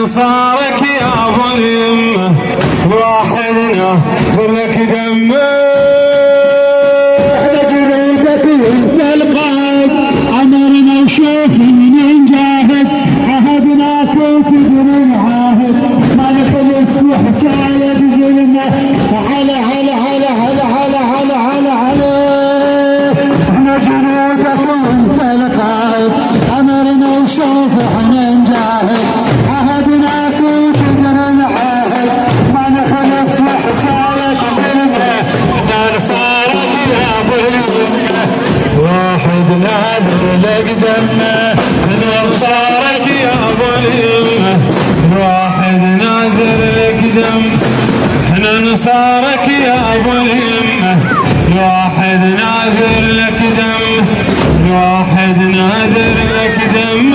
نصارك يا ابو اليمه واحد ناظر لك دمه احنا جنودك وانت القائد امرنا وشوف من نجاهد عهدناك وتدري نعاهد ما نخلف وحكايه بزلمه هلا هلا هلا هلا هلا هلا هلا هلا احنا جنودك وانت القائد امرنا وشوف احنا نجاهد عهدناك وتدري نعاهد ما نخلف وحكايه بزلمه احنا نصارك يا ابو اليمه واحد ناظر لك دمه احنا نصارك يا ابو اليمه واحد ناظر لك دم احنا نصارك يا ابو اليمه واحد ناظر لك دم واحد ناظر لك دم